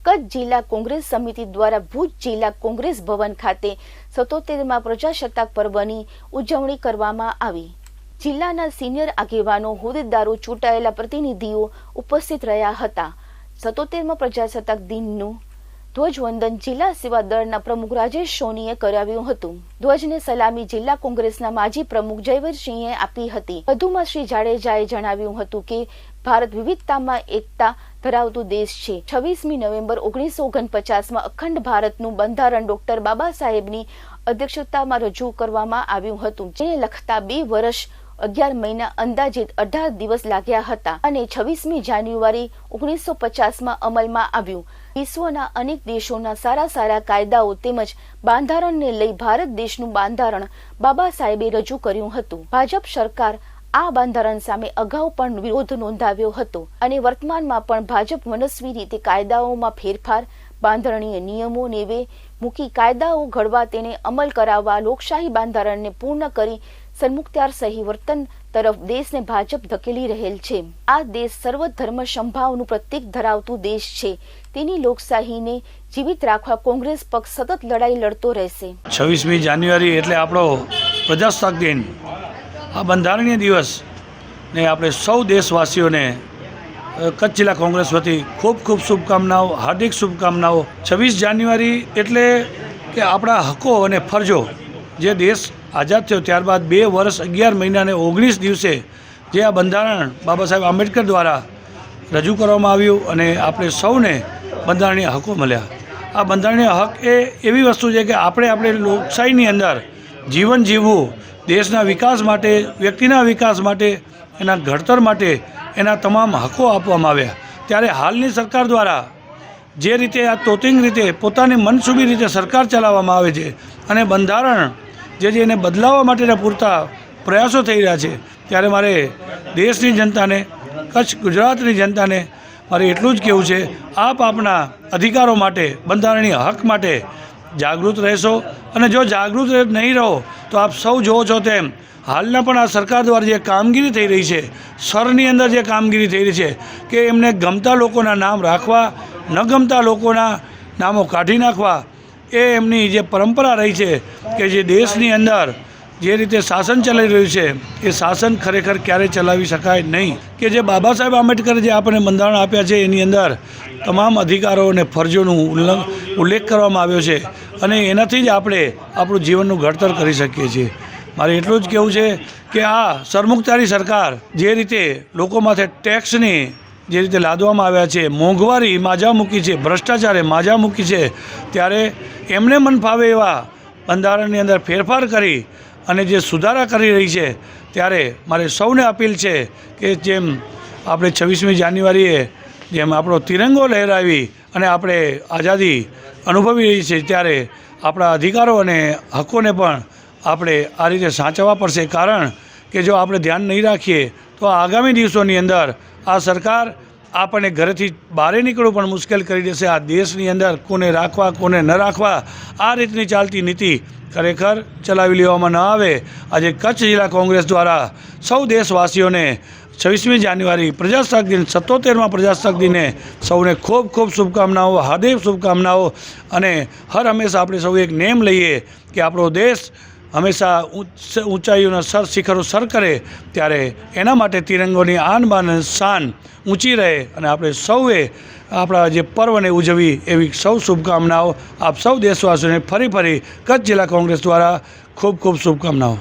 કચ્છ જિલ્લા કોંગ્રેસ સમિતિ દ્વારા ભુજ જિલ્લા કોંગ્રેસ ભવન ખાતે 77મા પ્રજાસત્તાક પર્વની ઉજવણી કરવામાં આવી। જિલ્લાના સિનિયર આગેવાનો, હોદ્દેદારો, ચૂંટાયેલા પ્રતિનિધિઓ ઉપસ્થિત રહ્યા હતા। 77મા પ્રજાસત્તાક દિનનું ધ્વજવંદન જિલ્લા સેવા દળના પ્રમુખ રાજેશ સોનીએ કરાવ્યું હતું। ધ્વજને સલામી જિલ્લા કોંગ્રેસના માજી પ્રમુખ જયવીરસિંહે આપી હતી। વધુમાં શ્રી જાડેજાએ જણાવ્યું હતું કે ભારત વિવિધતામાં એકતા ધરાવતો દેશ છે। 26મી નવેમ્બર 1949માં અખંડ ભારતનું બંધારણ ડોક્ટર બાબા સાહેબની અધ્યક્ષતામાં રજૂ કરવામાં આવ્યું હતું, જેને લખતા 2 વર્ષ 11 મહિના અંદાજિત 18 દિવસ લાગ્યા હતા અને 26મી જાન્યુઆરી 1950માં અમલમાં આવ્યું। વિશ્વના અનેક દેશોના સારા કાયદાઓ તેમજ બંધારણને લઈ ભારત દેશનું બંધારણ બાબા સાહેબે રજૂ કર્યું હતું। ભાજપ સરકાર આ બંધારણ સામે અગાઉ પણ વિરોધ નોંધાવ્યો હતો અને વર્તમાનમાં પણ ભાજપ મનસ્વી રીતે કાયદાઓમાં ફેરફાર, બંધારણીય નિયમો નેવે મૂકી કાયદાઓ ઘડવા તેને અમલ કરાવવા લોકશાહી બંધારણને પૂર્ણ કરી સન્મુખત્યારશાહી વર્તન તરફ દેશને ભાજપ ધકેલી રહેલ છે। આ દેશ સર્વ ધર્મ સંભાવનું પ્રતીક ધરાવતું દેશ છે। તેની લોકશાહીને જીવિત રાખવા કોંગ્રેસ પક્ષ સતત લડાઈ લડતો રહેશે। 26મી જાન્યુઆરી એટલે આપણો પ્રજાસત્તાક દિન, આ બંધારણીય દિવસ ને આપણે સૌ દેશવાસીઓને કચ્છ જિલ્લા કોંગ્રેસ વતી ખૂબ શુભકામનાઓ, હાર્દિક શુભકામનાઓ। 26 જાન્યુઆરી એટલે કે આપણા હકો અને ફરજો, જે દેશ આઝાદ થયો ત્યારબાદ 2 વર્ષ 11 મહિના અને 19 દિવસે જે આ બંધારણ બાબા સાહેબ આંબેડકર દ્વારા રજૂ કરવામાં આવ્યું અને આપણે સૌને બંધારણીય હકો મળ્યા। આ બંધારણીય હક એ એવી વસ્તુ છે કે આપણે લોકશાહીની અંદર જીવન જીવવું, દેશના વિકાસ માટે, વ્યક્તિના વિકાસ માટે, એના ઘડતર માટે એના તમામ હકો આપવામાં આવ્યા। ત્યારે હાલની સરકાર દ્વારા જે રીતે આ તોતિંગ રીતે પોતાની મનસૂબી રીતે સરકાર ચલાવવામાં આવે છે અને બંધારણ જે એને બદલાવવા માટેના પૂરતા પ્રયાસો થઈ રહ્યા છે, ત્યારે મારે દેશની જનતાને, કચ્છ ગુજરાતની જનતાને મારે એટલું જ કહેવું છે, આપ આપના અધિકારો માટે, બંધારણીય હક માટે જાગૃત રહેશો અને જો જાગૃત નહીં રહો તો આપ સૌ જોવો છો તેમ હાલના પણ આ સરકાર દ્વારા જે કામગીરી થઈ રહી છે, સરની અંદર જે કામગીરી થઈ રહી છે કે એમને ગમતા લોકોના નામ રાખવા, ન ગમતા લોકોના નામો કાઢી નાખવા, એ એમની જે પરંપરા રહી છે કે જે દેશની અંદર જે રીતે શાસન ચાલી રહ્યું છે એ શાસન ખરેખર ક્યારેય ચલાવી શકાય નહીં। કે જે બાબા સાહેબ આંબેડકરે જે આપણને બંધારણ આપ્યા છે એની અંદર તમામ અધિકારો અને ફરજોનું ઉલ્લેખ કરવામાં આવ્યો છે અને એનાથી જ આપણે આપણું જીવનનું ઘડતર કરી શકીએ છીએ। મારે એટલું જ કહેવું છે કે આ સરમુખત્યારી સરકાર જે રીતે લોકો માથે ટેક્સની જે રીતે લાદવામાં આવ્યા છે, મોંઘવારી માજા મૂકી છે, ભ્રષ્ટાચારે માજા મૂકી છે, ત્યારે એમને મન ફાવે એવા બંધારણની અંદર ફેરફાર કરી અને જે સુધારા કરી રહી છે, ત્યારે મારે સૌને અપીલ છે કે જેમ આપણે 26મી જાન્યુઆરીએ જેમ આપણો તિરંગો લહેરાવી અને આપણે આઝાદી અનુભવી રહી છે, ત્યારે આપણા અધિકારો અને હકોને પણ આપણે આ રીતે સાચવવા પડશે। કારણ કે જો આપણે ધ્યાન નહીં રાખીએ તો આગામી દિવસોની અંદર આ સરકાર આપણને ઘરેથી બહાર નીકળવું પણ મુશ્કેલ કરી દેશે। આ દેશની અંદર કોને રાખવા, કોને ન રાખવા, આ રીતની ચાલતી નીતિ ખરેખર ચલાવી લેવામાં ન આવે। આજે કચ્છ જિલ્લા કોંગ્રેસ દ્વારા સૌ દેશવાસીઓને 26મી જાન્યુઆરી પ્રજાસત્તાક દિન, 77મા પ્રજાસત્તાક દિને સૌને ખૂબ શુભકામનાઓ, હાર્દિક શુભકામનાઓ અને હર હંમેશા આપણે સૌ એક નેમ લઈએ કે આપણો દેશ હંમેશા ઊંચાઈઓના શિખરો સર કરે, ત્યારે એના માટે તિરંગોની આન બાન અને શાન ઊંચી રહે અને આપણે સૌએ આપણા જે પર્વને ઉજવી એવી સૌ શુભકામનાઓ। આપ સૌ દેશવાસીઓને ફરી કચ્છ જિલ્લા કોંગ્રેસ દ્વારા ખૂબ શુભકામનાઓ।